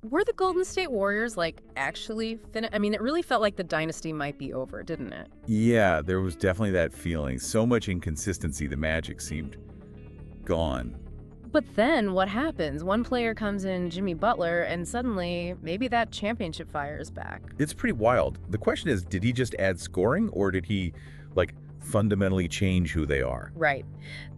Were the Golden State Warriors, like, actually I mean, it really felt like the dynasty might be over, didn't it? Yeah, there was definitely that feeling. So much inconsistency, the magic seemed gone. But then what happens? One player comes in, Jimmy Butler, and suddenly maybe that championship fire is back. It's pretty wild. The question is, did he just add scoring, or did he, like, fundamentally change who they are? Right.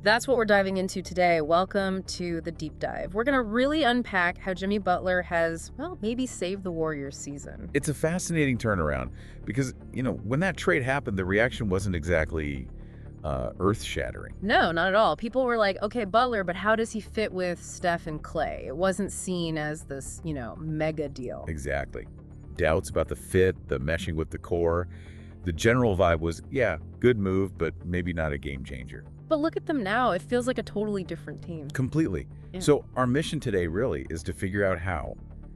That's what we're diving into today. Welcome to the deep dive. We're going to really unpack how Jimmy Butler has, well, maybe saved the Warriors season. It's a fascinating turnaround because, when that trade happened, the reaction wasn't exactly earth-shattering. No, not at all. People were like, okay, Butler, but how does he fit with Steph and Klay? It wasn't seen as this, mega deal. Exactly. Doubts about the fit, the meshing with the core. The general vibe was, yeah, good move, but maybe not a game changer. But look at them now. It feels like a totally different team. Completely. Yeah. So our mission today really is to figure out how.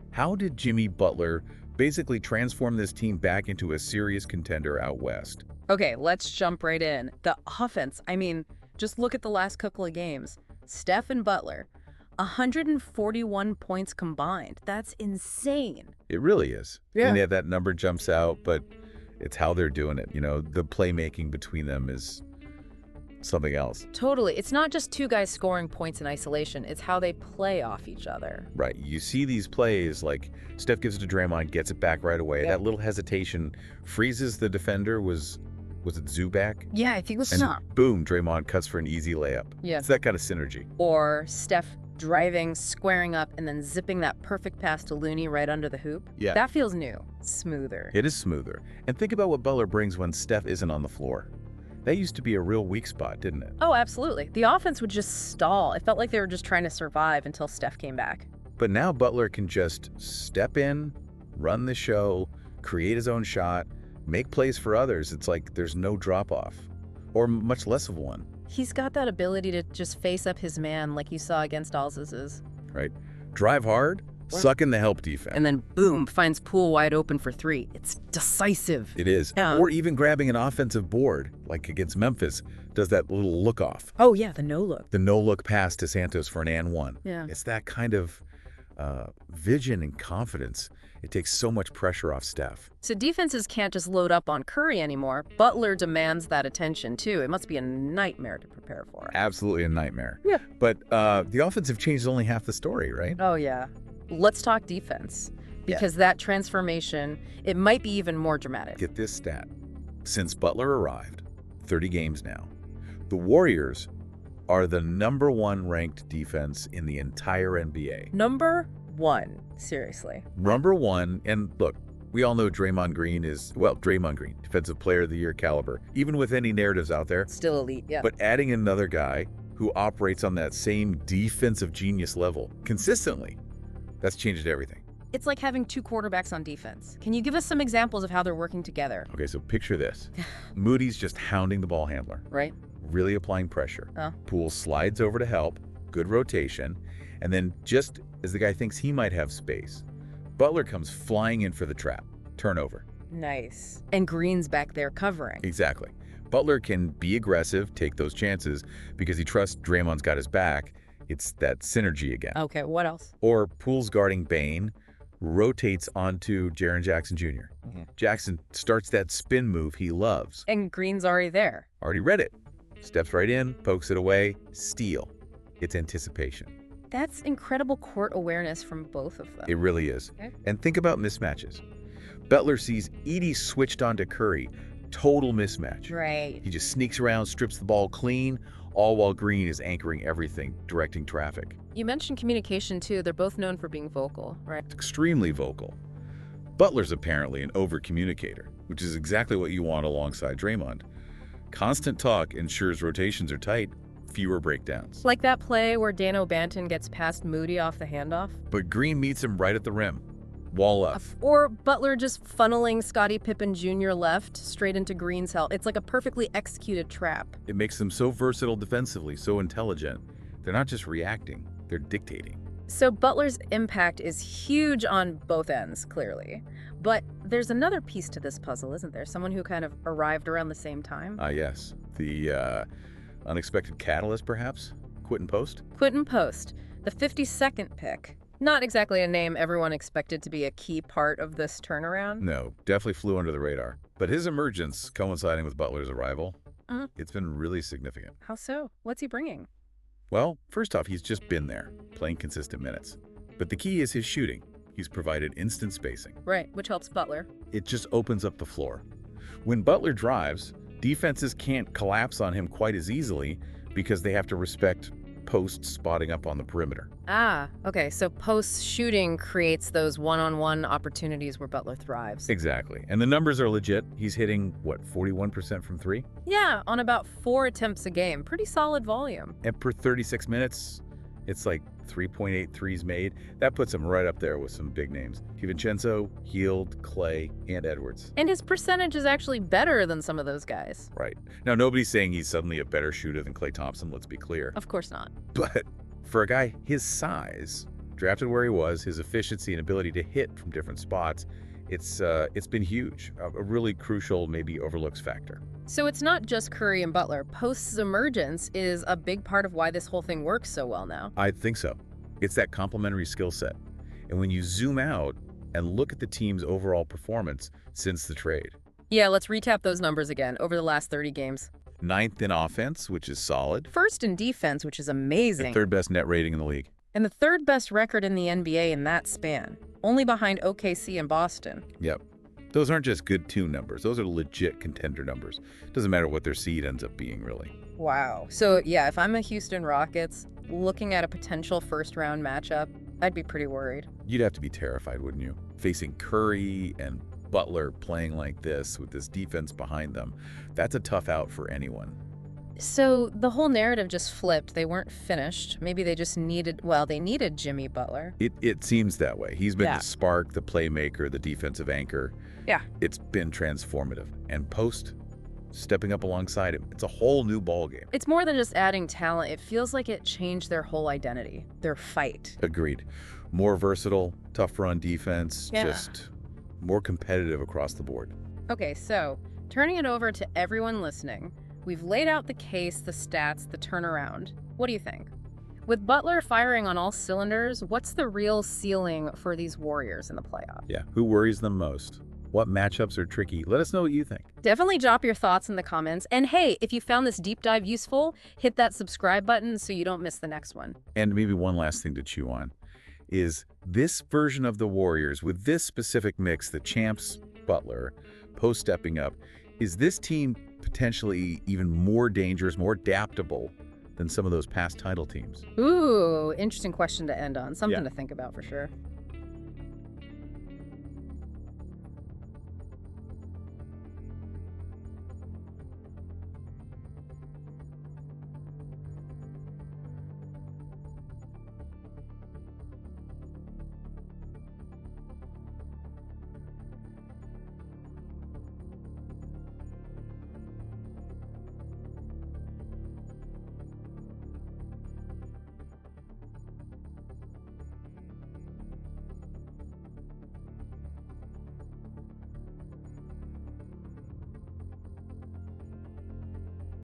How did Jimmy Butler basically transform this team back into a serious contender out west? Okay, let's jump right in. The offense, I mean, just look at the last couple of games. Steph and Butler, 141 points combined. That's insane. It really is. Yeah. And yeah, that number jumps out, but it's how they're doing it. The playmaking between them is something else. Totally. It's not just two guys scoring points in isolation. It's how they play off each other. Right. You see these plays like Steph gives it to Draymond, gets it back right away. Yep. That little hesitation freezes the defender. Was it Zubac? Yeah, I think it was And Steph. boom, Draymond cuts for an easy layup. Yeah. It's that kind of synergy. Or Steph driving, squaring up, and then zipping that perfect pass to Looney right under the hoop. Yeah. That feels new. Smoother. It is smoother. And think about what Butler brings when Steph isn't on the floor. That used to be a real weak spot, didn't it? Oh, absolutely. The offense would just stall. It felt like they were just trying to survive until Steph came back. But now Butler can just step in, run the show, create his own shot, make plays for others. It's like there's no drop-off, or much less of one. He's got that ability to just face up his man like you saw against Alzaz's. Right? Drive hard, suck in the help defense. And then, boom, finds Poole wide open for three. It's decisive. It is. Yeah. Or even grabbing an offensive board, like against Memphis, does that little look-off. Oh, yeah, the no-look. The no-look pass to Santos for an and one. Yeah. It's that kind of vision and confidence. It takes so much pressure off Steph. So defenses can't just load up on Curry anymore. Butler demands that attention, too. It must be a nightmare to prepare for. Absolutely a nightmare. Yeah. But the offensive change is only half the story, right? Oh, yeah. Let's talk defense. Because that transformation, it might be even more dramatic. Get this stat. Since Butler arrived, 30 games now, the Warriors are the #1 ranked defense in the entire NBA. Number one. Seriously. #1, and look, we all know Draymond Green, Defensive Player of the Year caliber, even with any narratives out there. Still elite, yeah. But adding another guy who operates on that same defensive genius level consistently, that's changed everything. It's like having two quarterbacks on defense. Can you give us some examples of how they're working together? Okay, so picture this. Moody's just hounding the ball handler, Right? really applying pressure. Oh. Poole slides over to help, good rotation, and then just as the guy thinks he might have space, Butler comes flying in for the trap. Turnover. Nice. And Green's back there covering. Exactly. Butler can be aggressive, take those chances, because he trusts Draymond's got his back. It's that synergy again. Okay, what else? Or Poole's guarding Bane, rotates onto Jaren Jackson Jr. Jackson starts that spin move he loves. And Green's already there. Already read it. Steps right in, pokes it away, steal. It's anticipation. That's incredible court awareness from both of them. It really is. Okay. And think about mismatches. Butler sees Edie switched onto Curry. Total mismatch. Right. He just sneaks around, strips the ball clean, all while Green is anchoring everything, directing traffic. You mentioned communication, too. They're both known for being vocal, right? Extremely vocal. Butler's apparently an over-communicator, which is exactly what you want alongside Draymond. Constant talk ensures rotations are tight, fewer breakdowns. Like that play where Dan O'Banton gets past Moody off the handoff. But Green meets him right at the rim. Wall up. Or Butler just funneling Scottie Pippen Jr. left straight into Green's help. It's like a perfectly executed trap. It makes them so versatile defensively, so intelligent. They're not just reacting, they're dictating. So Butler's impact is huge on both ends, clearly. But there's another piece to this puzzle, isn't there? Someone who kind of arrived around the same time? Yes. The unexpected catalyst, perhaps? Quinton Post? Quinton Post, the 52nd pick. Not exactly a name everyone expected to be a key part of this turnaround. No, definitely flew under the radar. But his emergence, coinciding with Butler's arrival, it's been really significant. How so? What's he bringing? Well, first off, he's just been there, playing consistent minutes. But the key is his shooting. He's provided instant spacing. Right, which helps Butler. It just opens up the floor. When Butler drives, defenses can't collapse on him quite as easily because they have to respect Post spotting up on the perimeter. Ah, okay, so Post's shooting creates those one-on-one opportunities where Butler thrives. Exactly. And the numbers are legit. He's hitting, what, 41% from three? Yeah, on about 4 attempts a game. Pretty solid volume. And per 36 minutes, it's like 3.8 threes made. That puts him right up there with some big names. DiVincenzo, Hield, Klay, and Edwards. And his percentage is actually better than some of those guys. Right. Now, nobody's saying he's suddenly a better shooter than Klay Thompson, let's be clear. Of course not. But for a guy his size, drafted where he was, his efficiency and ability to hit from different spots, it's been huge. A really crucial, maybe overlooked factor. So it's not just Curry and Butler. Post's emergence is a big part of why this whole thing works so well now. I think so. It's that complementary skill set. And when you zoom out and look at the team's overall performance since the trade. Yeah, let's recap those numbers again over the last 30 games. 9th in offense, which is solid. 1st in defense, which is amazing. The 3rd best net rating in the league. And the 3rd best record in the NBA in that span, only behind OKC and Boston. Yep. Those aren't just good team numbers. Those are legit contender numbers. Doesn't matter what their seed ends up being, really. Wow. So, yeah, if I'm a Houston Rockets looking at a potential first-round matchup, I'd be pretty worried. You'd have to be terrified, wouldn't you? Facing Curry and Butler playing like this with this defense behind them, that's a tough out for anyone. So the whole narrative just flipped. They weren't finished. Maybe they just needed, well, they needed Jimmy Butler. It seems that way. He's been the spark, the playmaker, the defensive anchor. Yeah. It's been transformative. And Post stepping up alongside him, it's a whole new ballgame. It's more than just adding talent. It feels like it changed their whole identity, their fight. Agreed. More versatile, tough run defense, Yeah. just more competitive across the board. Okay, so turning it over to everyone listening, we've laid out the case, the stats, the turnaround. What do you think? With Butler firing on all cylinders, what's the real ceiling for these Warriors in the playoffs? Yeah, who worries them most? What matchups are tricky? Let us know what you think. Definitely drop your thoughts in the comments. And hey, if you found this deep dive useful, hit that subscribe button so you don't miss the next one. And maybe one last thing to chew on is this version of the Warriors with this specific mix, the champs, Butler, Post stepping up, is this team potentially even more dangerous, more adaptable than some of those past title teams? Ooh, interesting question to end on. Something Yeah. to think about for sure.